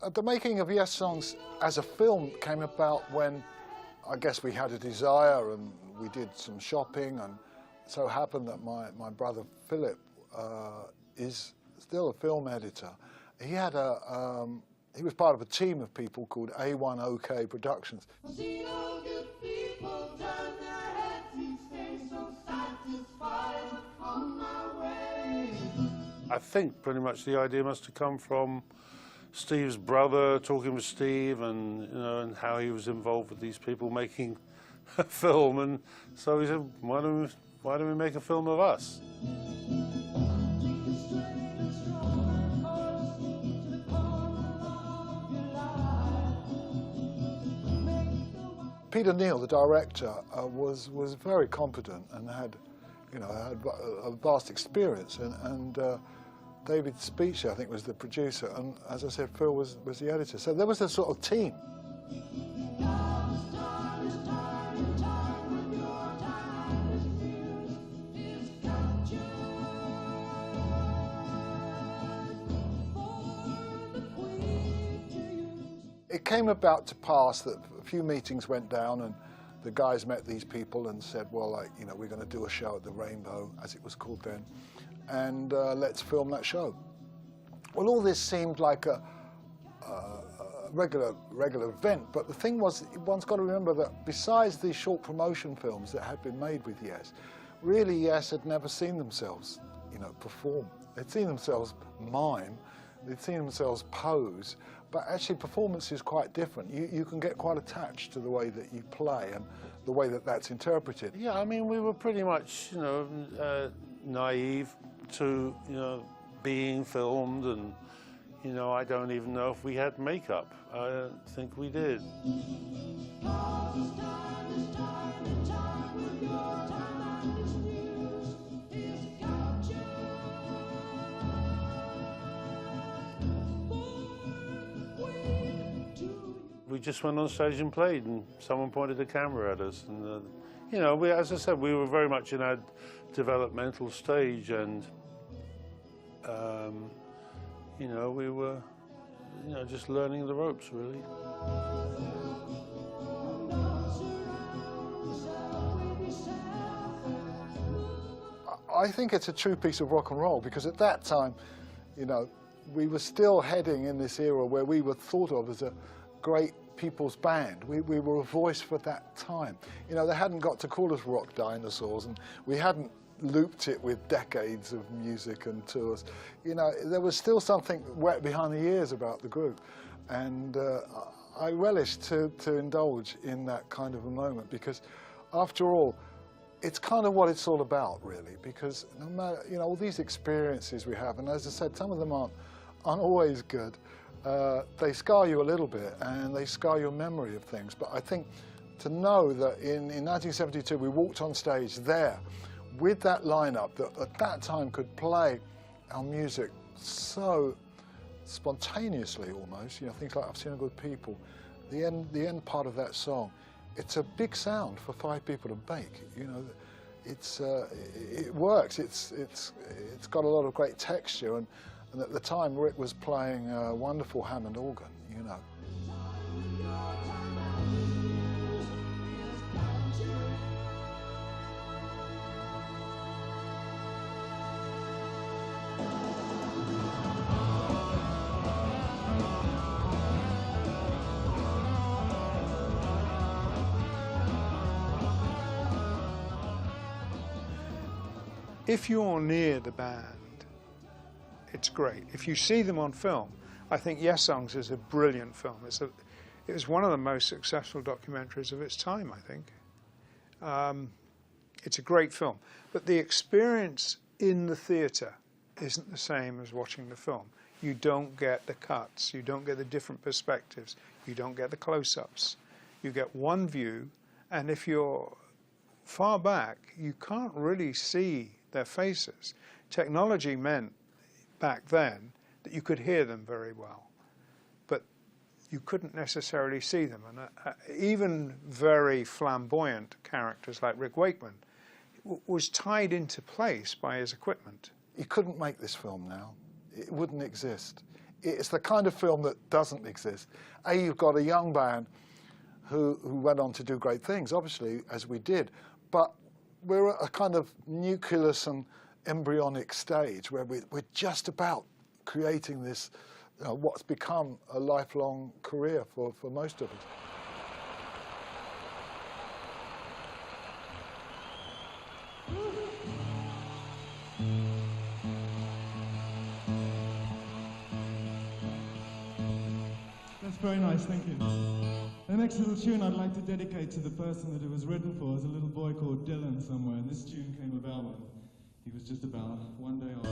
The making of Yessongs as a film came about when I guess we had a desire and we did some shopping, and so happened that my brother Philip is still a film editor. He had he was part of a team of people called A1OK Productions. I think pretty much the idea must have come from Steve's brother talking with Steve, and you know, and how he was involved with these people making a film, and so he said, why don't we make a film of us? Peter Neal, the director, was very competent and had, you know, had a vast experience, and David Speecher, I think, was the producer, and as I said, Phil was the editor. So there was a sort of team. It came about to pass that a few meetings went down, and the guys met these people and said, well, like, you know, we're going to do a show at the Rainbow, as it was called then, and let's film that show. Well, all this seemed like a regular event, but the thing was, one's got to remember that besides these short promotion films that had been made with Yes, really Yes had never seen themselves, you know, perform. They'd seen themselves mime, they'd seen themselves pose, but actually performance is quite different. You can get quite attached to the way that you play and the way that that's interpreted. Yeah, I mean, we were pretty much, you know, naive to, you know, being filmed, and, you know, I don't even know if we had makeup. I don't think we did. We just went on stage and played, and someone pointed a camera at us, and you know, as I said, we were very much in our developmental stage, and you know, we were, you know, just learning the ropes, really. I think it's a true piece of rock and roll, because at that time, you know, we were still heading in this era where we were thought of as a great people's band. We were a voice for that time. You know, they hadn't got to call us rock dinosaurs, and we hadn't looped it with decades of music and tours. You know, there was still something wet behind the ears about the group, and I relished to indulge in that kind of a moment, because after all, it's kind of what it's all about, really, because no matter, you know, all these experiences we have, and as I said, some of them aren't always good. They scar you a little bit, and they scar your memory of things. But I think to know that in 1972 we walked on stage there with that lineup that at that time could play our music so spontaneously almost, you know, things like I've Seen a Good People, the end part of that song, it's a big sound for 5 people to make. You know, it works. It's got a lot of great texture, and at the time Rick was playing a wonderful Hammond organ, you know. If you're near the band, it's great. If you see them on film, I think Yessongs is a brilliant film. It was one of the most successful documentaries of its time, I think. It's a great film. But the experience in the theatre isn't the same as watching the film. You don't get the cuts, you don't get the different perspectives, you don't get the close-ups. You get one view, and if you're far back, you can't really see their faces. Technology meant back then that you could hear them very well, but you couldn't necessarily see them. And even very flamboyant characters like Rick Wakeman was tied into place by his equipment. You couldn't make this film now. It wouldn't exist. it's the kind of film that doesn't exist. You've got a young band who went on to do great things, obviously, as we did, but we're at a kind of nucleus and embryonic stage where we're just about creating this, what's become a lifelong career for most of us. That's very nice, thank you. The next little tune I'd like to dedicate to the person that it was written for is a little boy called Dylan somewhere, and this tune came about when he was just about one day old.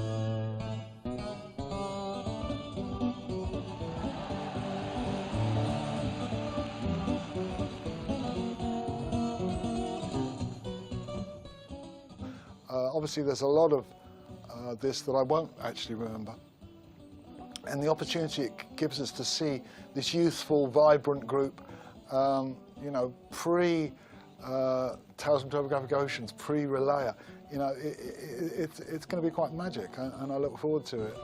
Obviously there's a lot of this that I won't actually remember. And the opportunity it gives us to see this youthful, vibrant group, pre Tales from Topographic Oceans, pre-Relayer. It's going to be quite magic, and I look forward to it.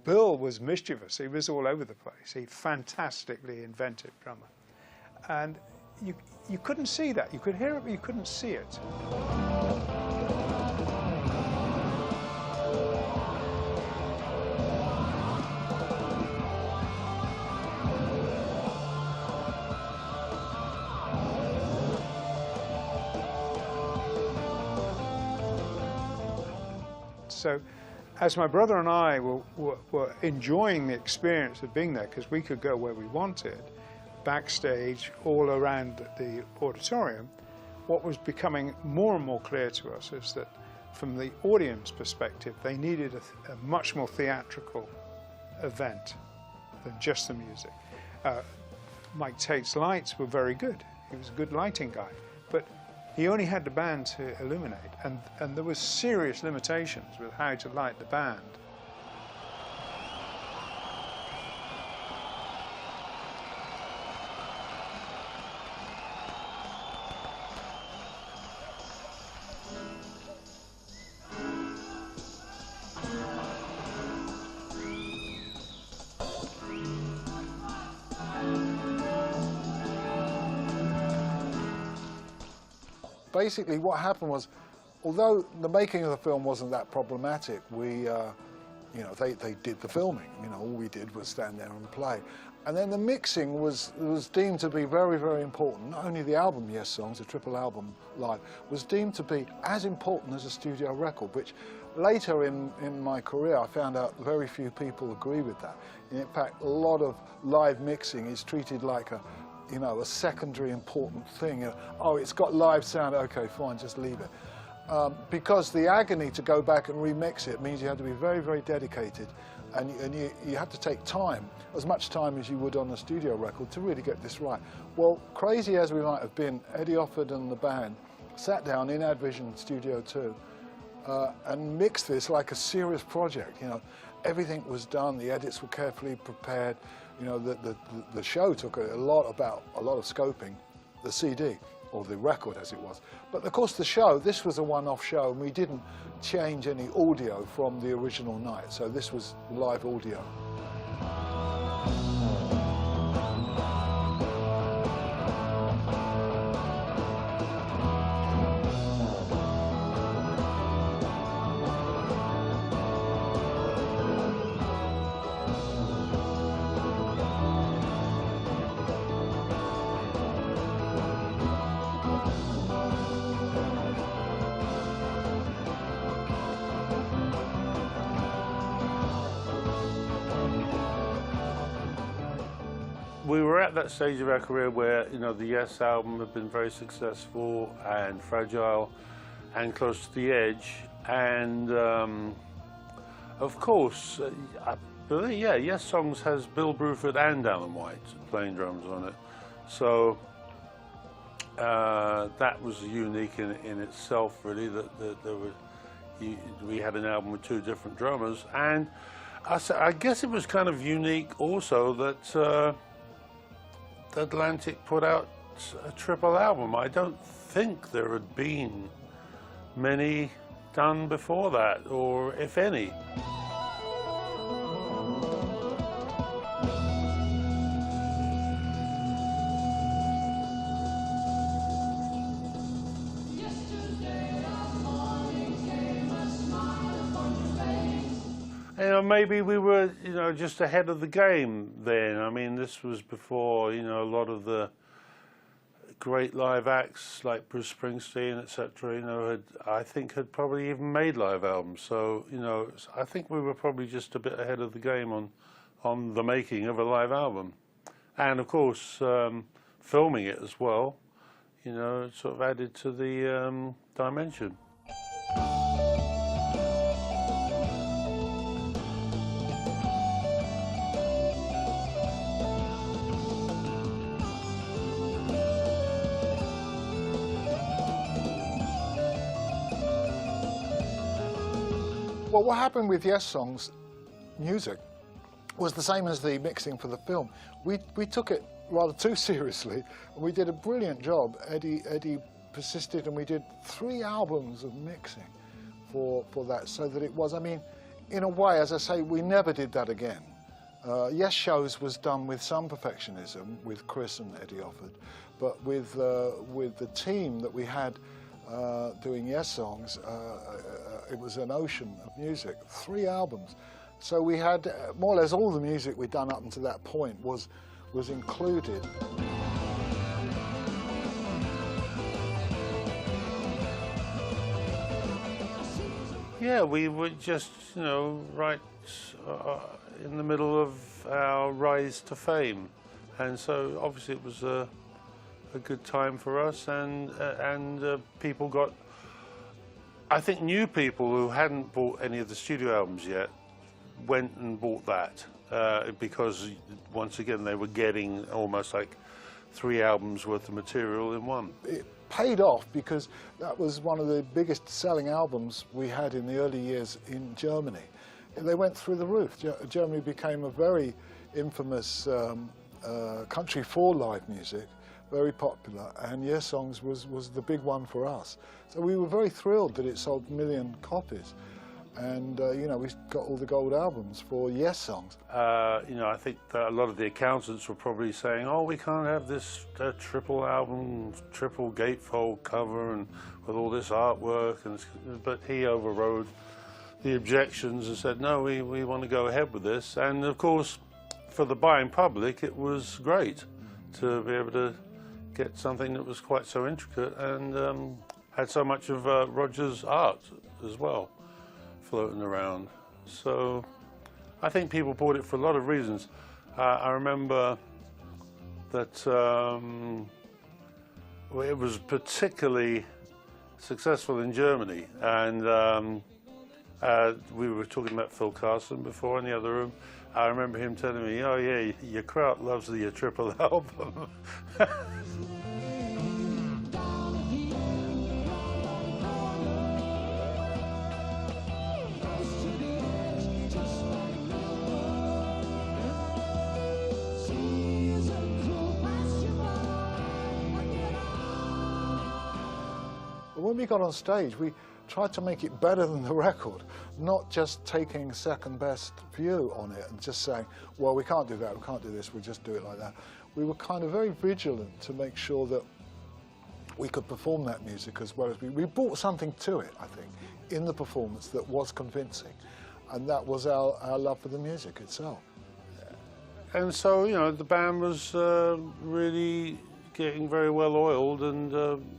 Bill was mischievous. He was all over the place. He fantastically invented drummer. And you couldn't see that. You could hear it, but you couldn't see it. So, as my brother and I were enjoying the experience of being there, because we could go where we wanted, backstage, all around the auditorium, what was becoming more and more clear to us is that from the audience perspective, they needed a much more theatrical event than just the music. Mike Tate's lights were very good. He was a good lighting guy, but he only had the band to illuminate, and there was serious limitations with how to light the band. Basically, what happened was, although the making of the film wasn't that problematic, they did the filming. All we did was stand there and play. And then the mixing was deemed to be very, very important. Not only the album Yessongs, the triple album live, was deemed to be as important as a studio record, which later in my career I found out very few people agree with that. In fact, a lot of live mixing is treated like a secondary important thing. Oh, it's got live sound, okay, fine, just leave it. Because the agony to go back and remix it means you have to be very, very dedicated, and you have to take time, as much time as you would on a studio record, to really get this right. Well, crazy as we might have been, Eddie Offord and the band sat down in Advision Studio 2 and mixed this like a serious project. Everything was done, the edits were carefully prepared. The show took a lot of scoping, the CD, or the record as it was. But of course this was a one-off show, and we didn't change any audio from the original night, so this was live audio. We were at that stage of our career where, the Yes album had been very successful and Fragile and Close to the Edge. And, of course, I believe, Yessongs has Bill Bruford and Alan White playing drums on it. So that was unique in itself, really, that we had an album with two different drummers. And I guess it was kind of unique also that Atlantic put out a triple album. I don't think there had been many done before that, or if any. You know, maybe we were, you know, just ahead of the game then. I mean, this was before, you know, a lot of the great live acts like Bruce Springsteen, etc., you know, I think had probably even made live albums. So, you know, I think we were probably just a bit ahead of the game on the making of a live album. And of course, filming it as well, you know, it sort of added to the dimension. Well, what happened with Yessongs music was the same as the mixing for the film. We took it rather too seriously, and we did a brilliant job. Eddie persisted, and we did 3 albums of mixing for that, so that it was, I mean, in a way, as I say, we never did that again. Yes Shows was done with some perfectionism, with Chris and Eddie Offord, but with the team that we had doing Yessongs, it was an ocean of music, 3 albums. So we had more or less all the music we'd done up until that point was included. Yeah, we were just, you know, right in the middle of our rise to fame, and so obviously it was a good time for us, and people got, I think, new people who hadn't bought any of the studio albums yet went and bought that because once again they were getting almost like 3 albums worth of material in one. It paid off because that was one of the biggest selling albums we had in the early years in Germany. They went through the roof. Germany became a very infamous country for live music, very popular, and Yessongs was the big one for us. So we were very thrilled that it sold 1 million copies, and you know, we got all the gold albums for Yessongs. You know, I think that a lot of the accountants were probably saying, "Oh, we can't have this triple album, triple gatefold cover, and with all this artwork." And but he overrode the objections and said, "No, we want to go ahead with this." And of course, for the buying public, it was great to be able to get something that was quite so intricate and had so much of Roger's art as well floating around. So I think people bought it for a lot of reasons. I remember that it was particularly successful in Germany, and we were talking about Phil Carson before in the other room. I remember him telling me, "Oh yeah, your crowd loves the triple album." When we got on stage, we tried to make it better than the record, not just taking second best view on it and just saying, well, we can't do that, we can't do this, we'll just do it like that. We were kind of very vigilant to make sure that we could perform that music as well as we brought something to it, I think, in the performance that was convincing, and that was our love for the music itself. And so, you know, the band was really getting very well oiled and,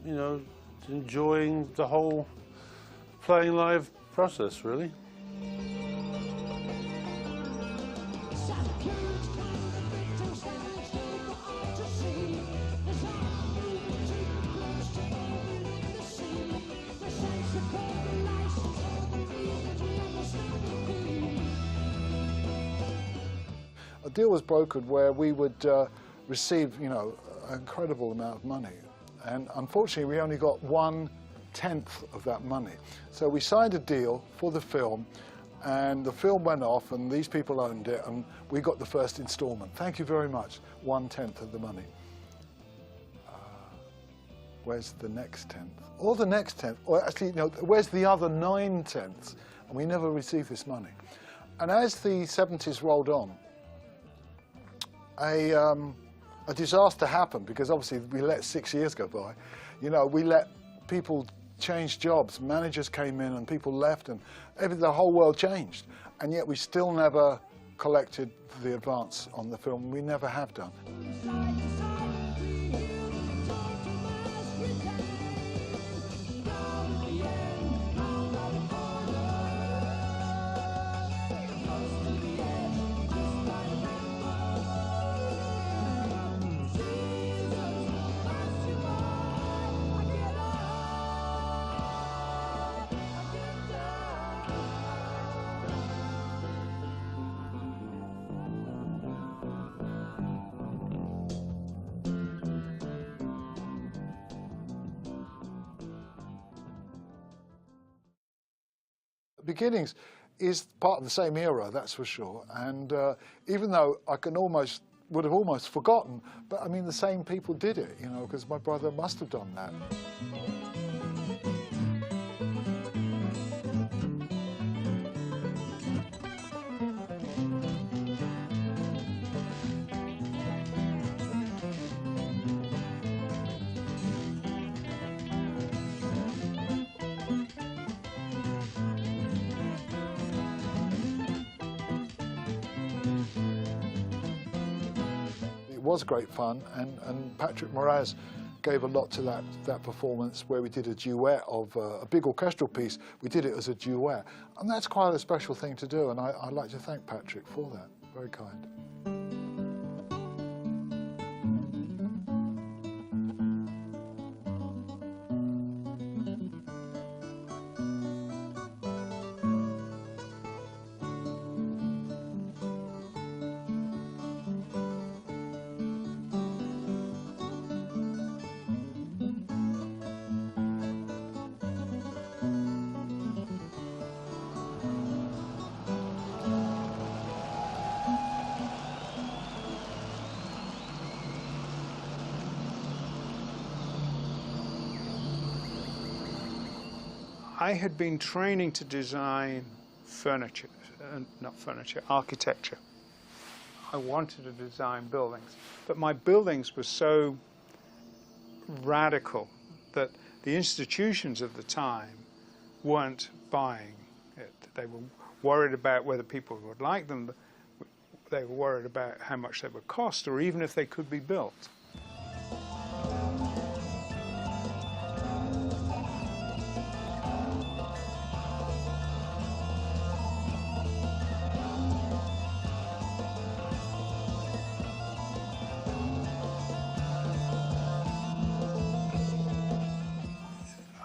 you know, enjoying the whole playing live process, really. A deal was brokered where we would receive, you know, an incredible amount of money, and unfortunately we only got 1/10 of that money. So we signed a deal for the film, And the film went off, and these people owned it, and we got the first instalment. Thank you very much. 1/10 of the money. Where's the next 10th? Or the next 10th? Or actually, no, where's the other 9/10? And we never received this money. And as the 70s rolled on, a disaster happened, because obviously we let 6 years go by. You know, we let people change jobs, managers came in and people left, and the whole world changed. And yet we still never collected the advance on the film. We never have done. Beginnings is part of the same era, that's for sure. And even though I would have almost forgotten, but I mean, the same people did it, you know, because my brother must have done that. It was great fun, and Patrick Moraz gave a lot to that performance, where we did a duet of a big orchestral piece. We did it as a duet, and that's quite a special thing to do, and I'd like to thank Patrick for that. Very kind. I had been training to design furniture, not furniture, architecture. I wanted to design buildings, but my buildings were so radical that the institutions of the time weren't buying it. They were worried about whether people would like them. They were worried about how much they would cost, or even if they could be built.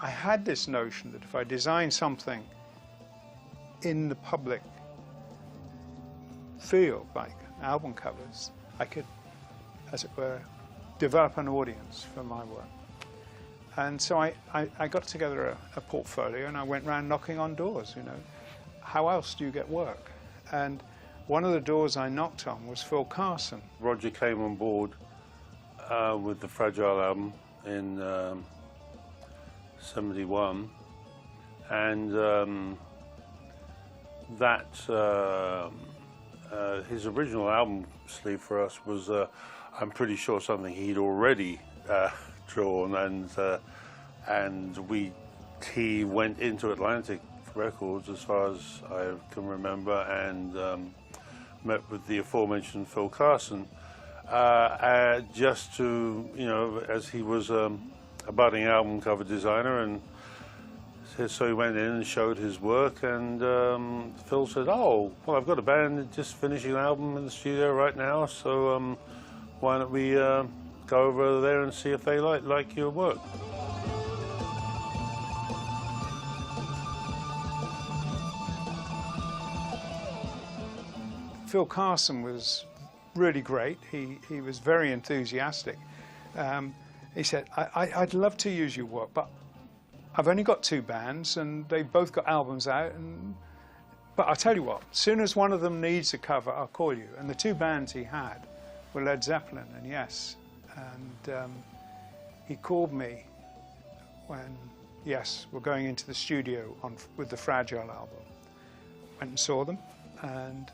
I had this notion that if I designed something in the public field, like album covers, I could, as it were, develop an audience for my work. And so I got together a portfolio, and I went around knocking on doors, you know. How else do you get work? And one of the doors I knocked on was Phil Carson. Roger came on board with the Fragile album in 71, and his original album sleeve for us was, I'm pretty sure, something he'd already drawn, and he went into Atlantic Records, as far as I can remember, and met with the aforementioned Phil Carson, just to, you know, as he was a budding album cover designer, and so he went in and showed his work, and Phil said, "Oh, well, I've got a band just finishing an album in the studio right now, so why don't we go over there and see if they like your work." Phil Carson was really great. He was very enthusiastic. He said, I'd love to use your work, but I've only got 2 bands, and they've both got albums out, But I'll tell you what, as soon as one of them needs a cover, I'll call you. And the two bands he had were Led Zeppelin and Yes. And he called me when Yes were going into the studio with the Fragile album. Went and saw them, and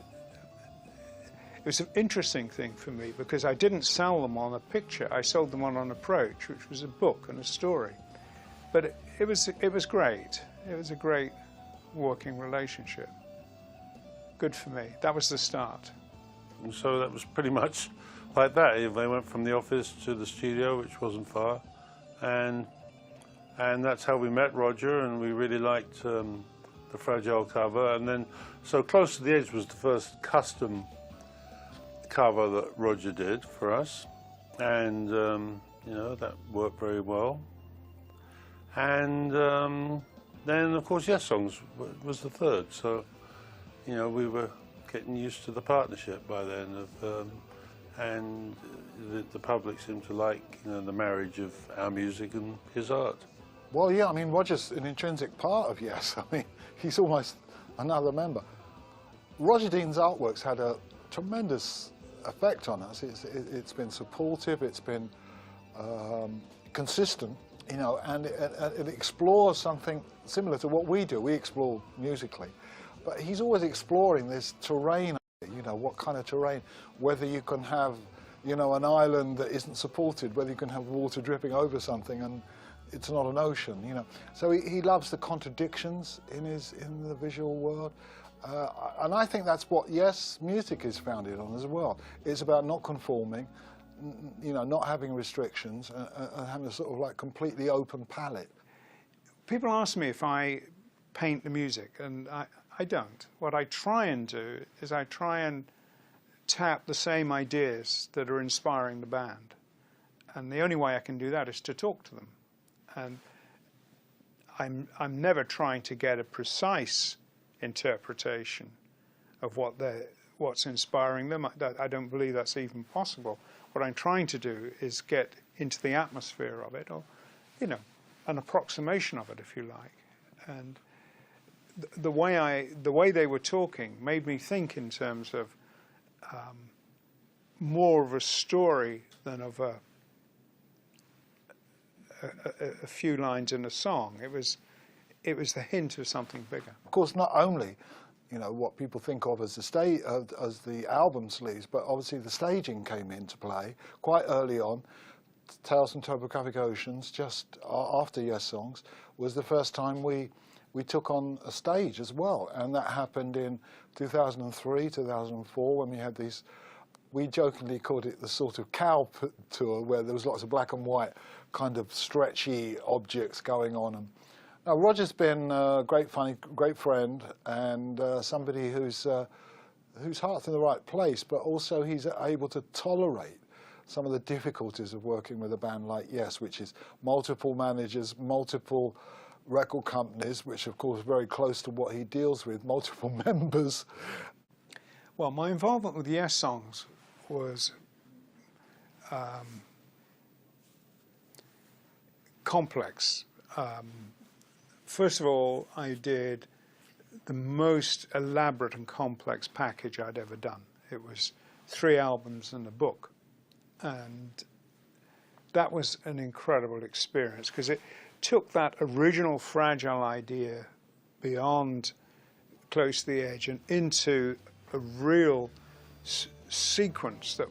it was an interesting thing for me because I didn't sell them on a picture, I sold them on an approach, which was a book and a story. But it was great. It was a great working relationship. Good for me. That was the start. And so that was pretty much like that. They went from the office to the studio, which wasn't far, and that's how we met Roger, and we really liked the Fragile cover. And then, so Close to the Edge was the first custom cover that Roger did for us, and you know, that worked very well. And then, of course, Yessongs was the third. So, you know, we were getting used to the partnership by then, and the public seemed to like, you know, the marriage of our music and his art. Well, yeah, I mean, Roger's an intrinsic part of Yes. I mean, he's almost another member. Roger Dean's artwork's had a tremendous effect on us. It's been supportive, it's been consistent, you know, and it explores something similar to what we do. We explore musically, but he's always exploring this terrain, you know, what kind of terrain, whether you can have, you know, an island that isn't supported, whether you can have water dripping over something and it's not an ocean, you know. So he loves the contradictions in the visual world. And I think that's what Yes music is founded on as well. It's about not conforming, you know, not having restrictions, and having a sort of like completely open palette. People ask me if I paint the music, and I don't. What I try and do is I try and tap the same ideas that are inspiring the band. And the only way I can do that is to talk to them. And I'm never trying to get a precise interpretation of what's inspiring them. I don't believe that's even possible. What I'm trying to do is get into the atmosphere of it, or, you know, an approximation of it, if you like. And the way they were talking made me think in terms of more of a story than of a few lines in a song. It was the hint of something bigger. Of course, not only, you know, what people think of as the album sleeves, but obviously the staging came into play quite early on. Tales from Topographic Oceans, just after Yessongs, was the first time we took on a stage as well, and that happened in 2003, 2004, when we had these. We jokingly called it the sort of cow tour, where there was lots of black and white kind of stretchy objects going on. And now Roger's been a great friend, and somebody whose heart's in the right place, but also he's able to tolerate some of the difficulties of working with a band like Yes, which is multiple managers, multiple record companies, which of course is very close to what he deals with, multiple members. Well, my involvement with Yessongs was complex. First of all, I did the most elaborate and complex package I'd ever done. It was 3 albums and a book. And that was an incredible experience, because it took that original Fragile idea beyond Close to the Edge and into a real sequence that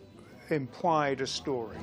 implied a story.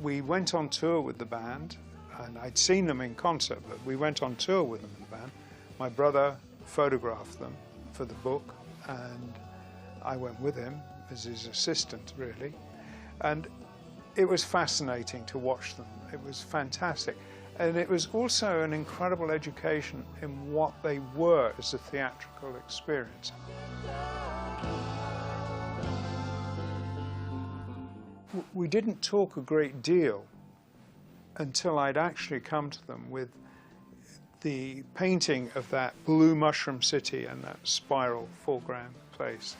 We went on tour with the band, and I'd seen them in concert, but we went on tour with them in the band. My brother photographed them for the book, and I went with him as his assistant, really. And it was fascinating to watch them. It was fantastic. And it was also an incredible education in what they were as a theatrical experience. We didn't talk a great deal until I'd actually come to them with the painting of that blue mushroom city and that spiral foreground place.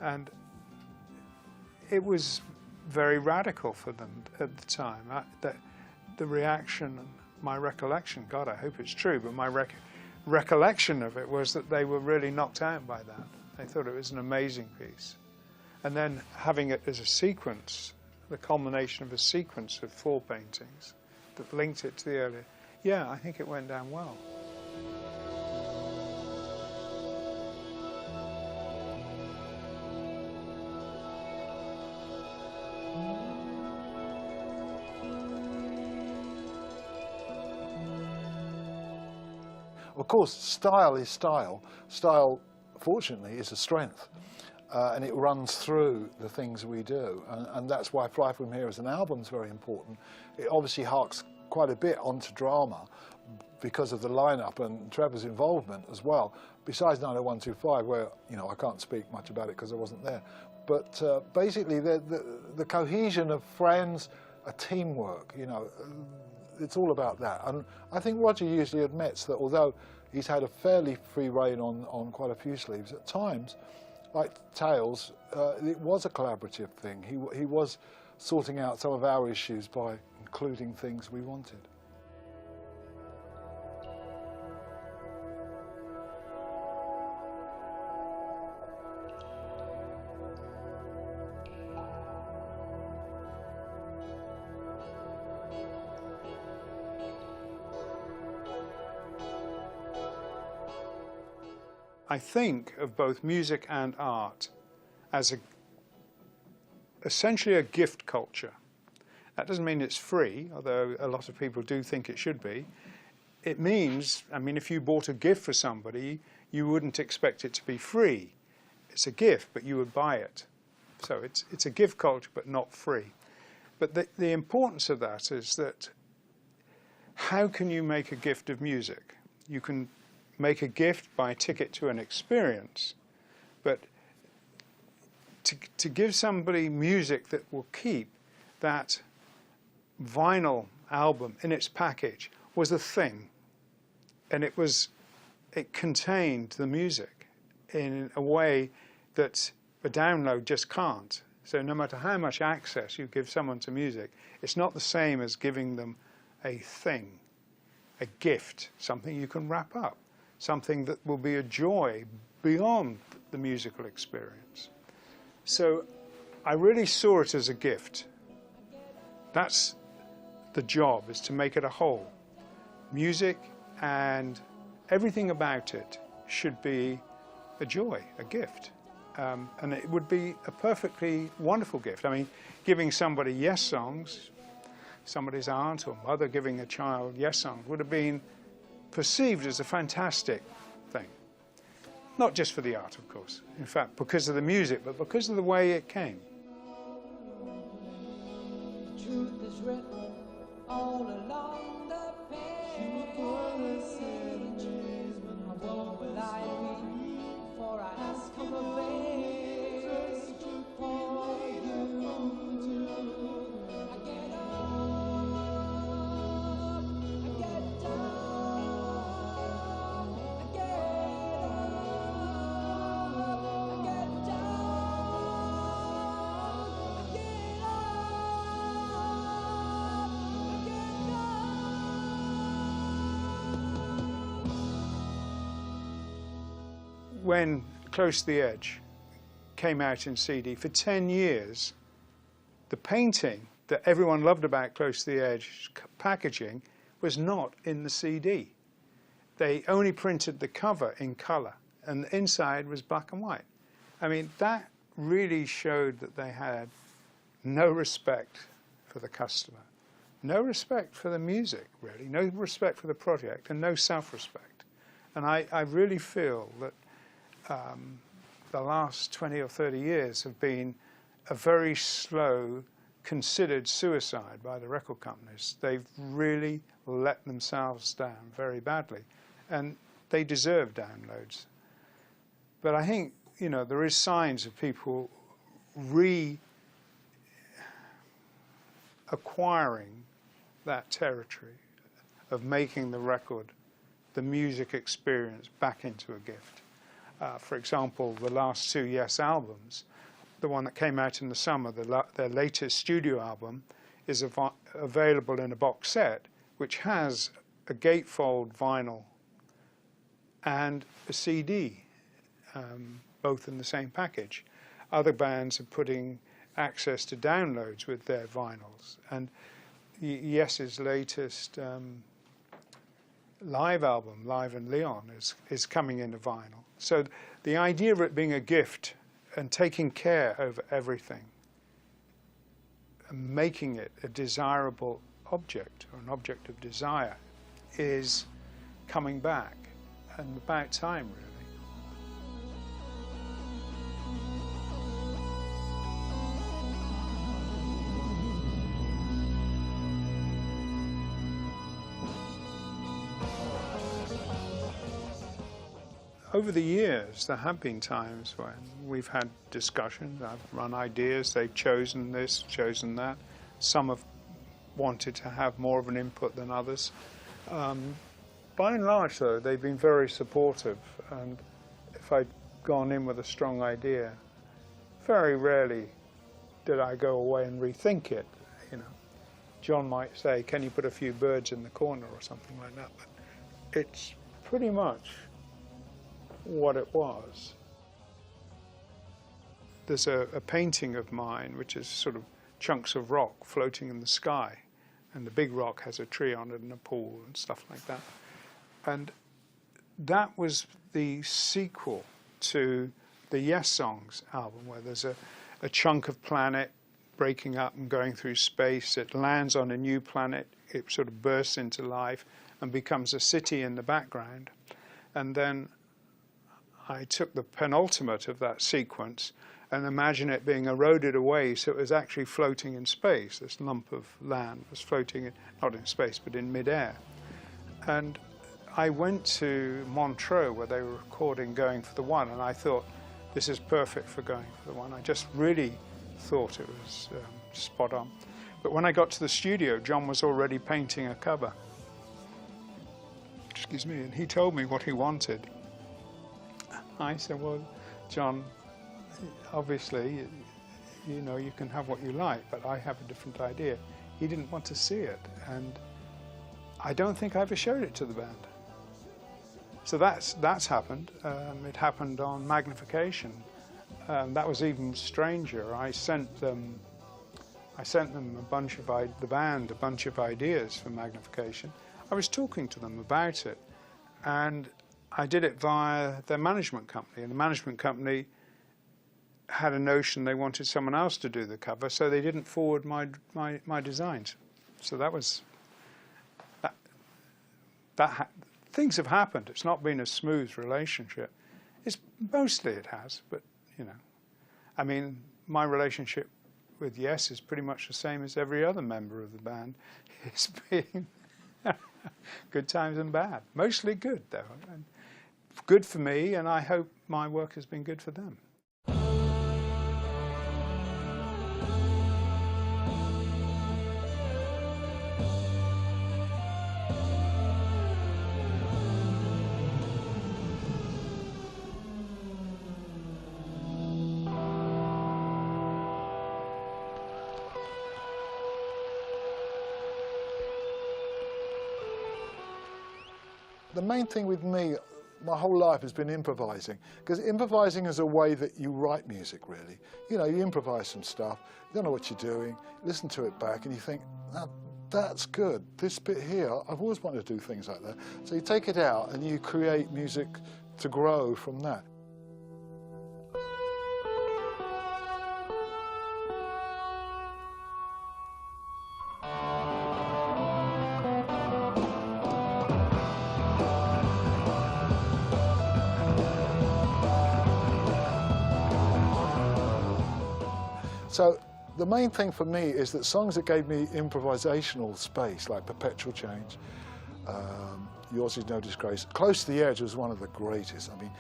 And it was very radical for them at the time. The reaction, my recollection, God, I hope it's true, but my recollection of it was that they were really knocked out by that. They thought it was an amazing piece. And then having it as a sequence, the culmination of a sequence of 4 paintings that linked it to the earlier, yeah, I think it went down well. Of course, style is style. Style, fortunately, is a strength. And it runs through the things we do. And that's why Fly From Here as an album is very important. It obviously harks quite a bit onto drama because of the lineup and Trevor's involvement as well. Besides 90125, where, you know, I can't speak much about it because I wasn't there. But basically, the cohesion of friends, a teamwork, you know, it's all about that. And I think Roger usually admits that although he's had a fairly free rein on quite a few sleeves, at times, like Tales, it was a collaborative thing. He was sorting out some of our issues by including things we wanted. I think of both music and art as essentially a gift culture. That doesn't mean it's free, although a lot of people do think it should be. It means, I mean, if you bought a gift for somebody, you wouldn't expect it to be free. It's a gift, but you would buy it. So it's a gift culture, but not free. But the importance of that is that how can you make a gift of music? You can make a gift by a ticket to an experience, but to give somebody music that will keep, that vinyl album in its package was a thing, and it contained the music in a way that a download just can't. So no matter how much access you give someone to music, it's not the same as giving them a thing, a gift, something you can wrap up, something that will be a joy beyond the musical experience. So I really saw it as a gift. That's the job, is to make it a whole. Music and everything about it should be a joy, a gift. And it would be a perfectly wonderful gift. I mean, giving somebody Yessongs, somebody's aunt or mother giving a child Yessongs would have been perceived as a fantastic thing. Not just for the art, of course. In fact, because of the music, but because of the way it came. The truth is written all along the page. What will I read? For I ask of a page for you. I get up, I get down, I get up, I get down, I get When Close to the Edge came out in CD, for 10 years, the painting that everyone loved about Close to the Edge packaging was not in the CD. They only printed the cover in colour, and the inside was black and white. I mean, that really showed that they had no respect for the customer, no respect for the music, really, no respect for the project, and no self-respect. And I really feel that the last 20 or 30 years have been a very slow considered suicide by the record companies. They've really let themselves down very badly, and they deserve downloads. But I think, you know, there is signs of people acquiring that territory of making the record, the music experience, back into a gift. For example, the last two Yes albums, the one that came out in the summer, their latest studio album, is available in a box set, which has a gatefold vinyl and a CD, both in the same package. Other bands are putting access to downloads with their vinyls, and Yes's latest live album, Live in Leon, is coming into vinyl. So the idea of it being a gift and taking care over everything and making it a desirable object, or an object of desire, is coming back, and about time, really. Over the years, there have been times when we've had discussions. I've run ideas, they've chosen this, chosen that. Some have wanted to have more of an input than others. By and large, though, they've been very supportive, and if I'd gone in with a strong idea, very rarely did I go away and rethink it. You know, John might say, "Can you put a few birds in the corner," or something like that, but it's pretty much what it was. There's a painting of mine which is sort of chunks of rock floating in the sky, and the big rock has a tree on it and a pool and stuff like that. And that was the sequel to the Yessongs album, where there's a chunk of planet breaking up and going through space. It lands on a new planet, it sort of bursts into life and becomes a city in the background. And then I took the penultimate of that sequence and imagined it being eroded away, so it was actually floating in space. This lump of land was floating, not in space, but in midair. And I went to Montreux, where they were recording Going for the One, and I thought, this is perfect for Going for the One. I just really thought it was spot on. But when I got to the studio, John was already painting a cover. Excuse me, and he told me what he wanted. I said, well, John, obviously, you know, you can have what you like, but I have a different idea. He didn't want to see it, and I don't think I ever showed it to the band. So that's happened. It happened on Magnification. That was even stranger. I sent them a bunch of the band a bunch of ideas for Magnification. I was talking to them about it, and I did it via their management company, and the management company had a notion they wanted someone else to do the cover, so they didn't forward my designs. So that was that. Things have happened. It's not been a smooth relationship. Mostly it has, but you know, I mean, my relationship with Yes is pretty much the same as every other member of the band. It's been good times and bad. Mostly good, though. And good for me, and I hope my work has been good for them. The main thing with me, my whole life, has been improvising, because improvising is a way that you write music, really. You know, you improvise some stuff, you don't know what you're doing, listen to it back, and you think, oh, that's good. This bit here, I've always wanted to do things like that. So you take it out and you create music to grow from that. So the main thing for me is that songs that gave me improvisational space, like Perpetual Change, Yours Is No Disgrace, Close to the Edge was one of the greatest. I mean,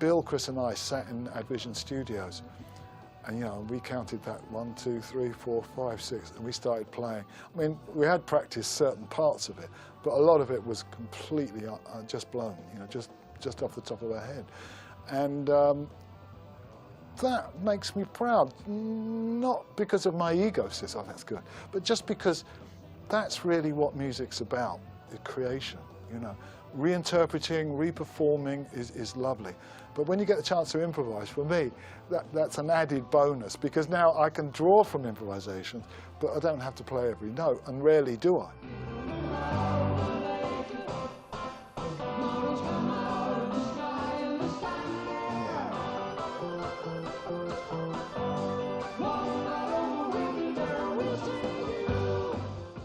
Bill, Chris and I sat in Advision Studios, and we counted that 1, 2, 3, 4, 5, 6, and we started playing. I mean, we had practiced certain parts of it, but a lot of it was completely just blown, just off the top of our head. And that makes me proud, not because of my ego says, oh, that's good, but just because that's really what music's about, is creation, Reinterpreting, reperforming is lovely. But when you get the chance to improvise, for me, that's an added bonus, because now I can draw from improvisations, but I don't have to play every note, and rarely do I.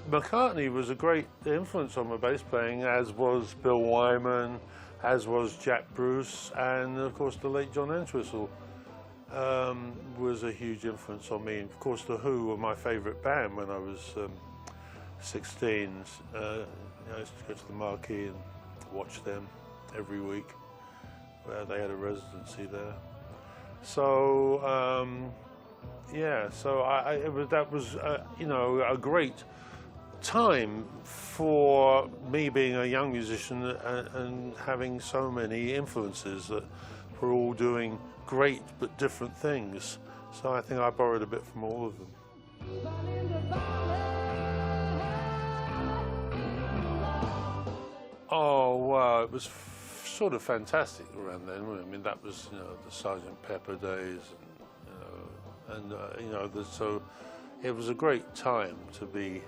McCartney was a great influence on my bass playing, as was Bill Wyman, as was Jack Bruce, and of course the late John Entwistle was a huge influence on me. Of course, the Who were my favourite band when I was 16. I used to go to the Marquee and watch them every week. They had a residency there. So that was a great time for me being a young musician and having so many influences that were all doing great but different things. So I think I borrowed a bit from all of them. Oh wow, it was sort of fantastic around then. I mean, that was the Sgt. Pepper days, so it was a great time to be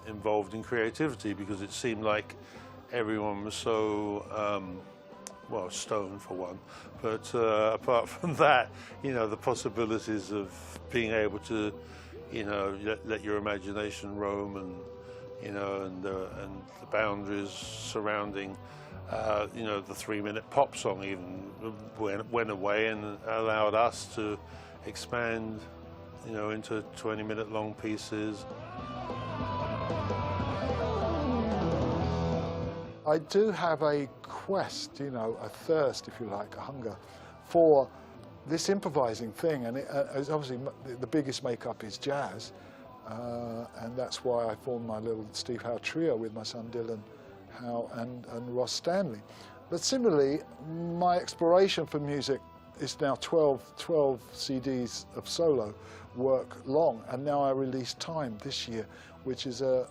involved in creativity, because it seemed like everyone was so stoned for one, but apart from that, the possibilities of being able to let your imagination roam, and the boundaries surrounding the 3-minute pop song even went away and allowed us to expand into 20-minute long pieces. I do have a quest, a thirst, if you like, a hunger for this improvising thing, and it's obviously the biggest makeup is jazz, and that's why I formed my little Steve Howe trio with my son Dylan Howe and Ross Stanley. But similarly, my exploration for music is now 12 CDs of solo work long, and now I released Time this year, which is a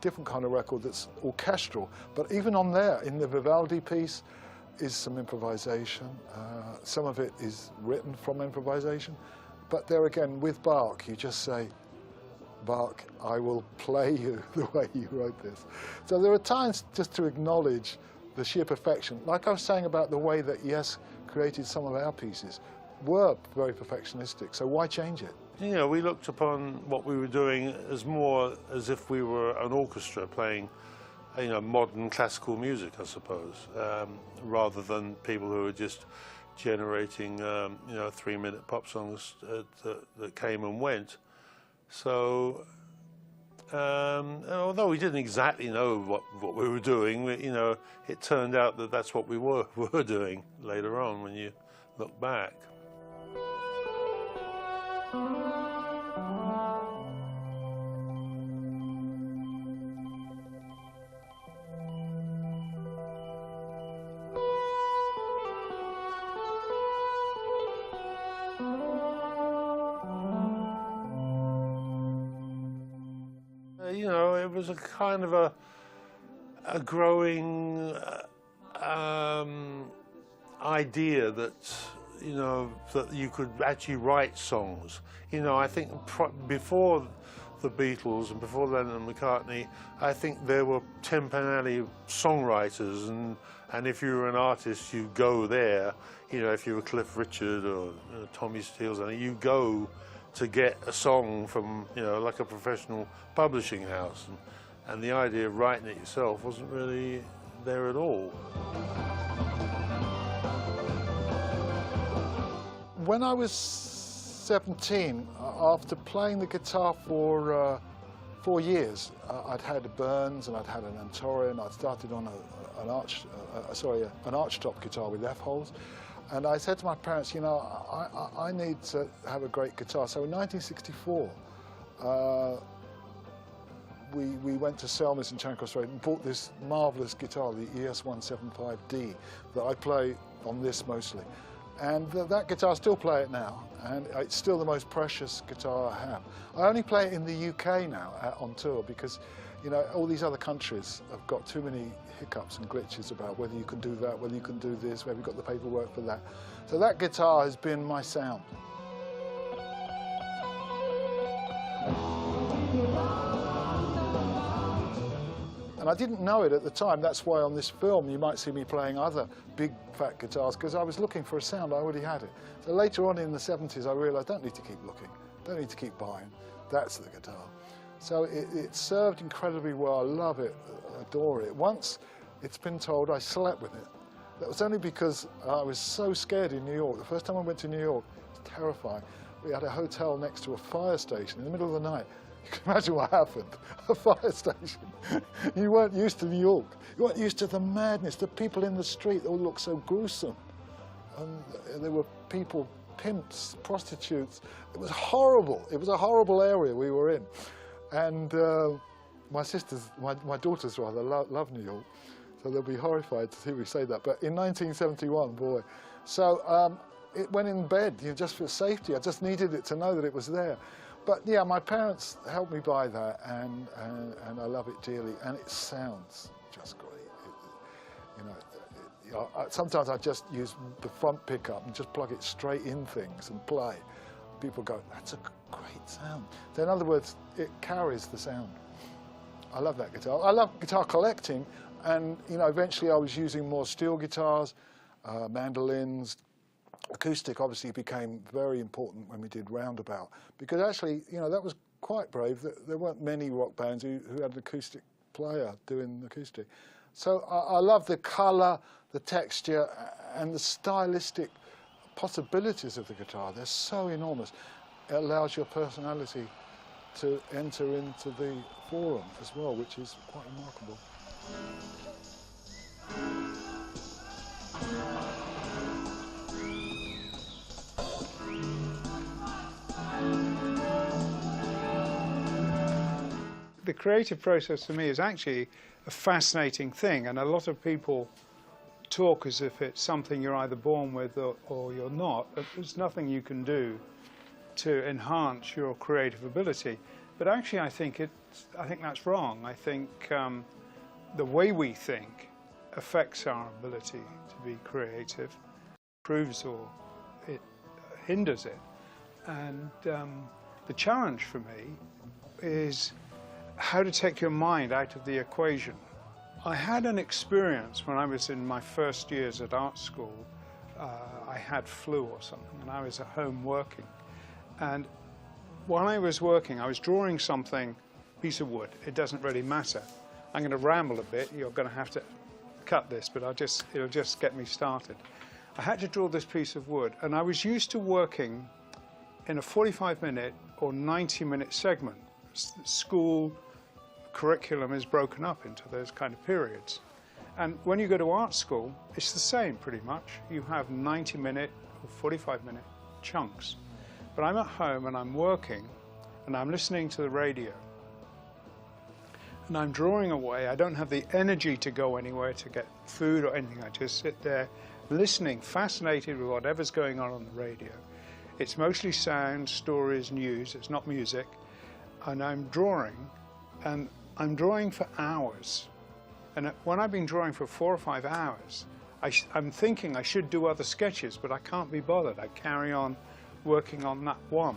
different kind of record that's orchestral. But even on there, in the Vivaldi piece, is some improvisation. Some of it is written from improvisation. But there again, with Bach, you just say, Bach, I will play you the way you wrote this. So there are times just to acknowledge the sheer perfection. Like I was saying about the way that Yes created some of our pieces, were very perfectionistic, so why change it? We looked upon what we were doing as more as if we were an orchestra playing, modern classical music, I suppose, rather than people who were just generating, 3-minute pop songs that came and went. So, although we didn't exactly know what we were doing, it turned out that that's what we were doing later on when you look back. It was a kind of a growing idea that that you could actually write songs. I think before the Beatles and before Lennon and McCartney, I think there were Tin Pan Alley songwriters, and if you were an artist, you go there. If you were Cliff Richard or Tommy Steele's, you go to get a song from like a professional publishing house, and the idea of writing it yourself wasn't really there at all. When I was 17, after playing the guitar for 4 years, I'd had a Byrne's and I'd had an Antorian. I'd started on an archtop guitar with F-holes. And I said to my parents, you know, I need to have a great guitar. So in 1964, we went to Selmers in Charing Cross Road and bought this marvellous guitar, the ES175D, that I play on this mostly. And that guitar, I still play it now, and it's still the most precious guitar I have. I only play it in the UK now on tour because, you know, all these other countries have got too many hiccups and glitches about whether you can do that, whether you can do this, whether you've got the paperwork for that. So that guitar has been my sound. And I didn't know it at the time. That's why on this film you might see me playing other big fat guitars, because I was looking for a sound. I already had it. So later on in the 70s I realised I don't need to keep looking, don't need to keep buying. That's the guitar. So it served incredibly well. I love it, adore it. Once it's been told I slept with it. That was only because I was so scared in New York. The first time I went to New York, it was terrifying. We had a hotel next to a fire station in the middle of the night. You can imagine what happened. A fire station. You weren't used to New York. You weren't used to the madness, the people in the street. They all looked so gruesome. And there were people, pimps, prostitutes. It was horrible. It was a horrible area we were in. And my sisters, my daughters rather, love New York. So they'll be horrified to hear me say that. But in 1971, boy. So it went in bed, you know, just for safety. I just needed it to know that it was there. But yeah, my parents helped me buy that, and I love it dearly, and it sounds just great. Sometimes I just use the front pickup and just plug it straight in things and play. People go, that's a great sound. So in other words, it carries the sound. I love that guitar. I love guitar collecting, and you know, eventually I was using more steel guitars, mandolins. Acoustic obviously became very important when we did Roundabout, because actually, you know, that was quite brave. There weren't many rock bands who had an acoustic player doing acoustic. So I love the colour, the texture, and the stylistic possibilities of the guitar. They're so enormous. It allows your personality to enter into the forum as well, which is quite remarkable. The creative process for me is actually a fascinating thing, and a lot of people talk as if it's something you're either born with or you're not. There's nothing you can do to enhance your creative ability. But actually I think that's wrong. I think the way we think affects our ability to be creative, improves or it hinders it. And the challenge for me is how to take your mind out of the equation. I had an experience when I was in my first years at art school. I had flu or something, and I was at home working. And while I was working, I was drawing something, piece of wood. It doesn't really matter. I'm going to ramble a bit. You're going to have to cut this, but it'll just get me started. I had to draw this piece of wood, and I was used to working in a 45-minute or 90-minute segment. School curriculum is broken up into those kind of periods. And when you go to art school, it's the same pretty much. You have 90-minute or 45-minute chunks. But I'm at home and I'm working and I'm listening to the radio. And I'm drawing away. I don't have the energy to go anywhere to get food or anything. I just sit there listening, fascinated with whatever's going on the radio. It's mostly sound, stories, news. It's not music. And I'm drawing, and I'm drawing for hours. And when I've been drawing for 4 or 5 hours, I'm thinking I should do other sketches, but I can't be bothered. I carry on working on that one.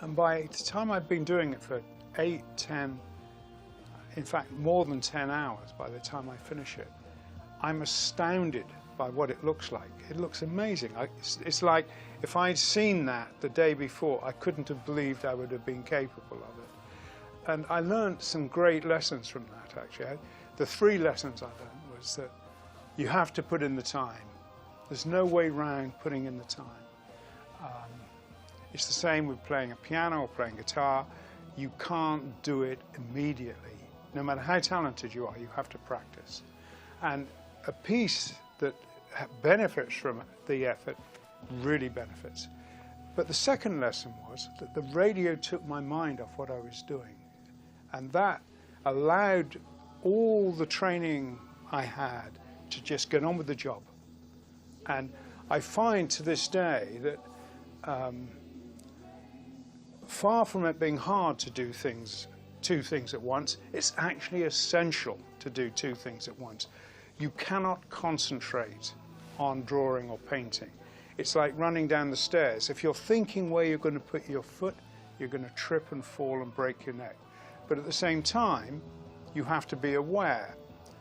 And by the time I've been doing it for 8, 10, in fact more than 10 hours by the time I finish it, I'm astounded by what it looks like. It looks amazing. It's like if I'd seen that the day before, I couldn't have believed I would have been capable of it. And I learned some great lessons from that, actually. The 3 lessons I learned was that you have to put in the time. There's no way round putting in the time. It's the same with playing a piano or playing guitar. You can't do it immediately. No matter how talented you are, you have to practice. And a piece that benefits from the effort really benefits. But the second lesson was that the radio took my mind off what I was doing. And that allowed all the training I had to just get on with the job. And I find to this day that far from it being hard to do two things at once, it's actually essential to do two things at once. You cannot concentrate on drawing or painting. It's like running down the stairs. If you're thinking where you're going to put your foot, you're going to trip and fall and break your neck. But at the same time, you have to be aware,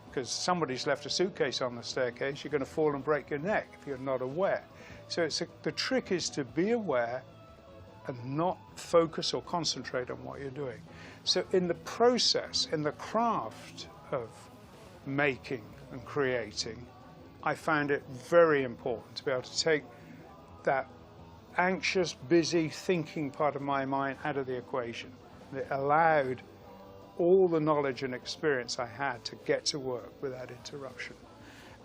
because somebody's left a suitcase on the staircase, you're going to fall and break your neck if you're not aware. So the trick is to be aware and not focus or concentrate on what you're doing. So in the process, in the craft of making and creating, I found it very important to be able to take that anxious, busy thinking part of my mind out of the equation. It allowed all the knowledge and experience I had to get to work without interruption.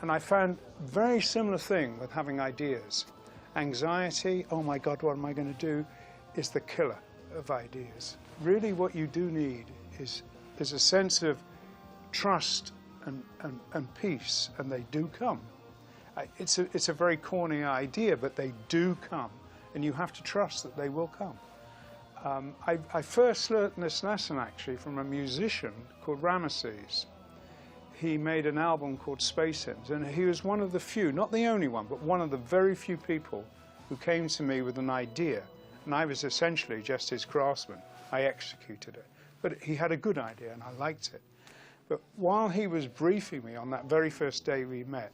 And I found a very similar thing with having ideas. Anxiety, oh my God, what am I going to do, is the killer of ideas. Really what you do need is a sense of trust and peace, and they do come. It's a very corny idea, but they do come, and you have to trust that they will come. I first learned this lesson actually from a musician called Ramesses. He made an album called Space Hymns, and he was one of the few, not the only one, but one of the very few people who came to me with an idea, and I was essentially just his craftsman. I executed it, but he had a good idea, and I liked it. But while he was briefing me on that very first day we met,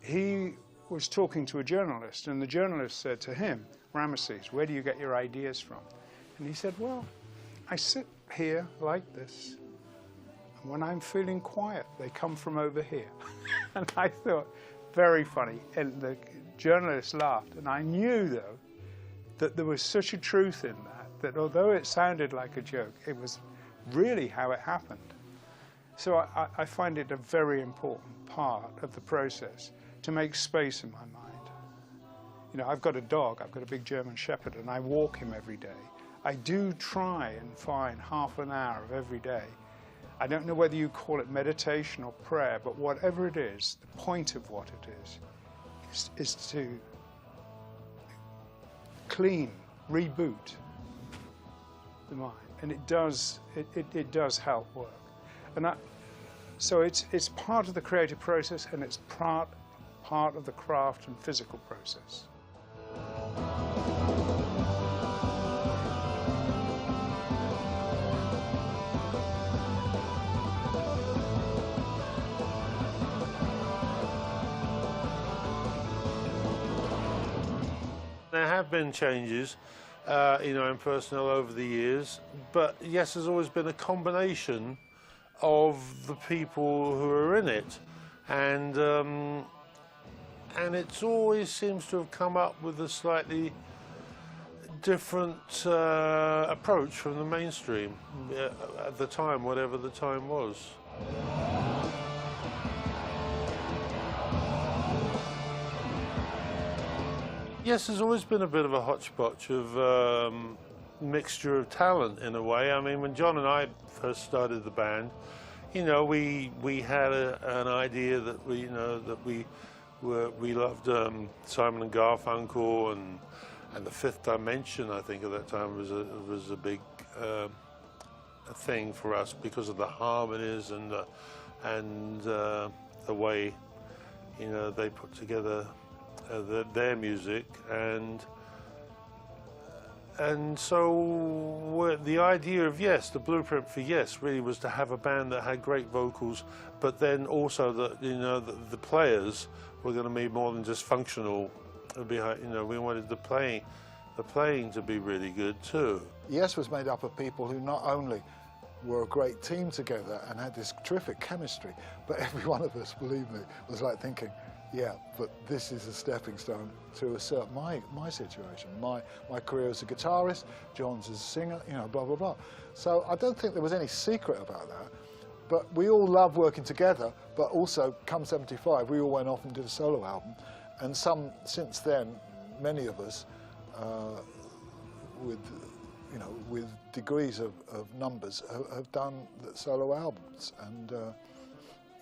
he was talking to a journalist, and the journalist said to him, Ramesses, where do you get your ideas from? And he said, well, I sit here like this, and when I'm feeling quiet, they come from over here. And I thought, very funny. And the journalist laughed, and I knew, though, that there was such a truth in that although it sounded like a joke, it was really how it happened. So I find it a very important part of the process to make space in my mind. You know, I've got a dog, I've got a big German Shepherd, and I walk him every day. I do try and find half an hour of every day. I don't know whether you call it meditation or prayer, but whatever it is, the point of what it is to clean, reboot the mind. And it does help work. And so it's part of the creative process, and it's part of the craft and physical process. There have been changes, in personnel over the years, but yes, there's always been a combination of the people who are in it, and it always seems to have come up with a slightly different approach from the mainstream at the time, whatever the time was. Yes, there's always been a bit of a hodgepodge of mixture of talent in a way. I mean, when John and I first started the band, we had an idea that we loved Simon and Garfunkel and the Fifth Dimension. I think at that time was a big a thing for us because of the harmonies and the way they put together their music, and so the idea of Yes, the blueprint for Yes, really was to have a band that had great vocals, but then also that the players were going to be more than just functional. We wanted the playing to be really good too. Yes was made up of people who not only were a great team together and had this terrific chemistry, but every one of us, believe me, was like thinking, Yeah, but this is a stepping stone to a certain my situation. My career as a guitarist, John's as a singer, you know, blah blah blah. So I don't think there was any secret about that. But we all love working together. But also, come '75, we all went off and did a solo album, and since then, many of us, with degrees of numbers, have done solo albums, and.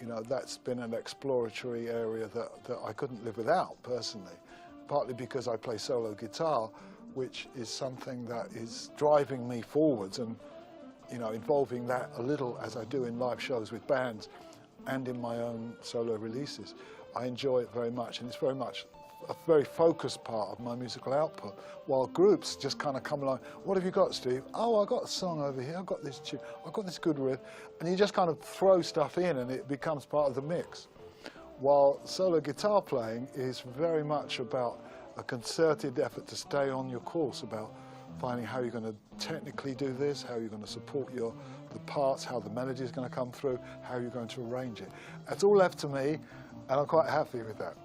You know, that's been an exploratory area that I couldn't live without, personally, partly because I play solo guitar, which is something that is driving me forwards and, you know, involving that a little as I do in live shows with bands and in my own solo releases. I enjoy it very much, and it's very much a very focused part of my musical output, while groups just kind of come along. What have you got, Steve? Oh, I've got a song over here, I've got this tune, I've got this good riff, and you just kind of throw stuff in and it becomes part of the mix. While solo guitar playing is very much about a concerted effort to stay on your course, about finding how you're going to technically do this, how you're going to support the parts, how the melody is going to come through, how you're going to arrange it. It's all left to me, and I'm quite happy with that.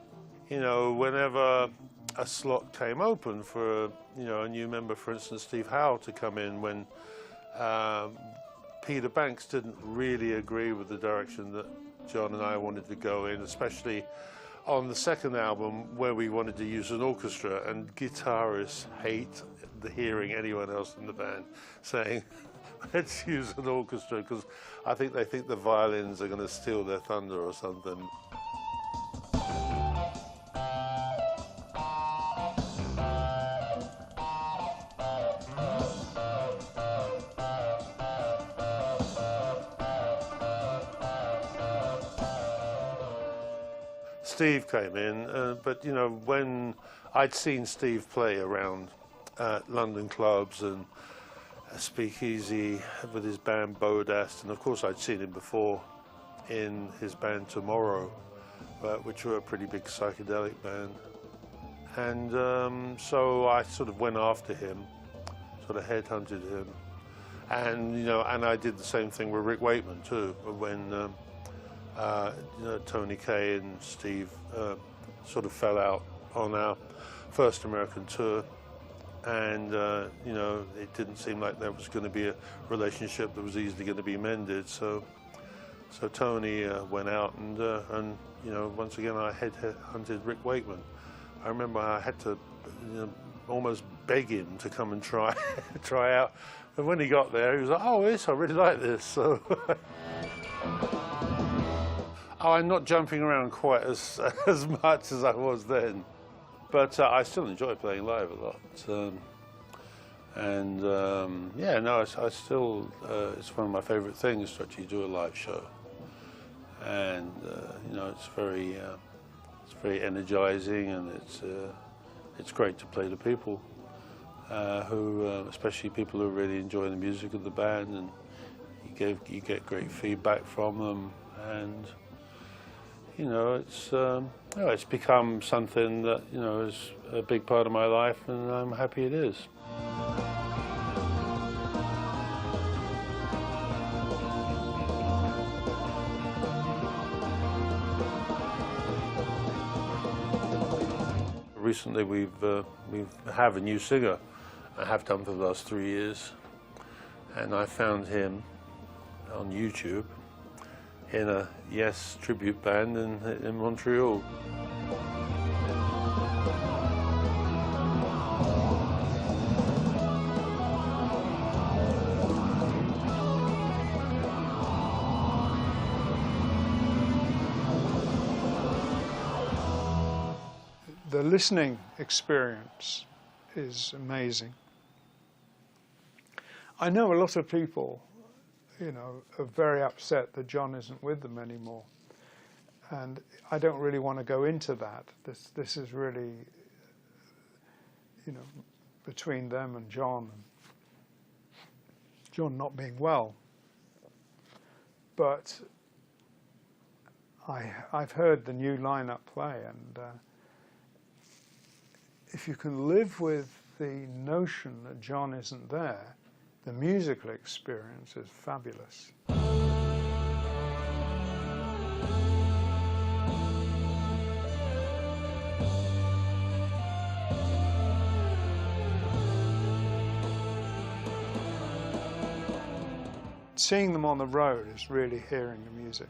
You know, whenever a slot came open for a new member, for instance, Steve Howe, to come in, when Peter Banks didn't really agree with the direction that John and I wanted to go in, especially on the second album where we wanted to use an orchestra, and guitarists hate hearing anyone else in the band saying, let's use an orchestra, because I think they think the violins are going to steal their thunder or something. Steve came in, but you know, when I'd seen Steve play around London clubs and Speakeasy with his band Bodast, and of course I'd seen him before in his band Tomorrow, which were a pretty big psychedelic band, and so I sort of went after him, sort of headhunted him, and you know, and I did the same thing with Rick Wakeman too, when. Tony Kaye and Steve sort of fell out on our first American tour, and you know, it didn't seem like there was going to be a relationship that was easily going to be mended. So Tony went out, and you know, once again I headhunted Rick Wakeman. I remember I had to almost beg him to come and try out, and when he got there, he was like, "Oh, yes, I really like this." So. Oh, I'm not jumping around quite as much as I was then, but I still enjoy playing live a lot. Yeah, no, I still, it's one of my favourite things to actually do a live show, and you know, it's very energising, and it's great to play to people who, especially people who really enjoy the music of the band, and you get great feedback from them, and. You know, it's become something that, you know, is a big part of my life, and I'm happy it is. Recently, we have a new singer. I have done for the last 3 years, and I found him on YouTube. In a Yes tribute band in Montreal. The listening experience is amazing. I know a lot of people, you know, are very upset that John isn't with them anymore, and I don't really want to go into that. This is really, you know, between them and John not being well. But I've heard the new lineup play, and if you can live with the notion that John isn't there, the musical experience is fabulous. seeing them on the road is really hearing the music.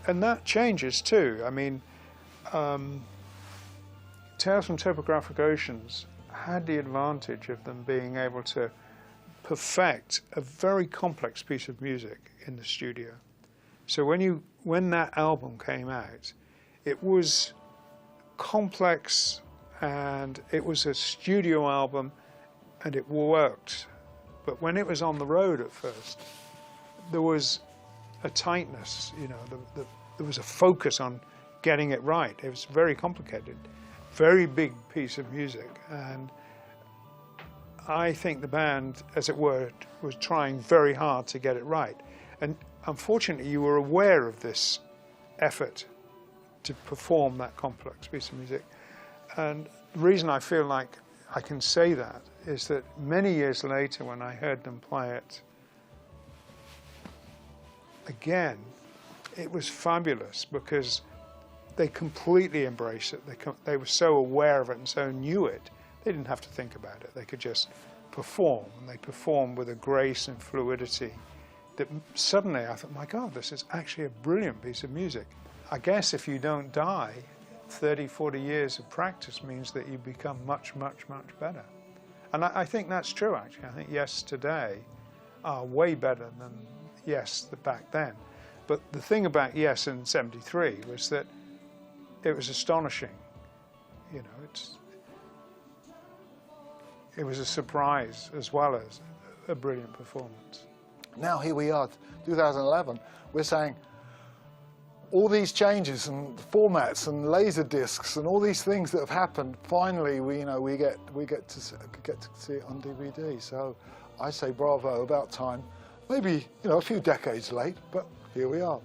And that changes too. I mean, Tales from Topographic Oceans had the advantage of them being able to perfect a very complex piece of music in the studio. So when that album came out, it was complex and it was a studio album and it worked. But when it was on the road at first, there was a tightness, you know, there was a focus on getting it right. It was very complicated, very big piece of music. And I think the band, as it were, was trying very hard to get it right. And unfortunately, you were aware of this effort to perform that complex piece of music. And the reason I feel like I can say that is that many years later, when I heard them play it again, it was fabulous because they completely embraced it. They were so aware of it and so knew it. They didn't have to think about it. They could just perform. And they performed with a grace and fluidity that suddenly I thought, my God, this is actually a brilliant piece of music. I guess if you don't die, 30, 40 years of practice means that you become much, much, much better. And I think that's true, actually. I think Yes today are way better than Yes back then. But the thing about Yes in '73 was that it was astonishing. You know, it was a surprise as well as a brilliant performance. Now here we are, 2011, we're saying all these changes and formats and laser discs and all these things that have happened, finally we get to see it on DVD. So I say bravo, about time. Maybe, you know, a few decades late, but here we are.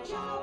Ciao.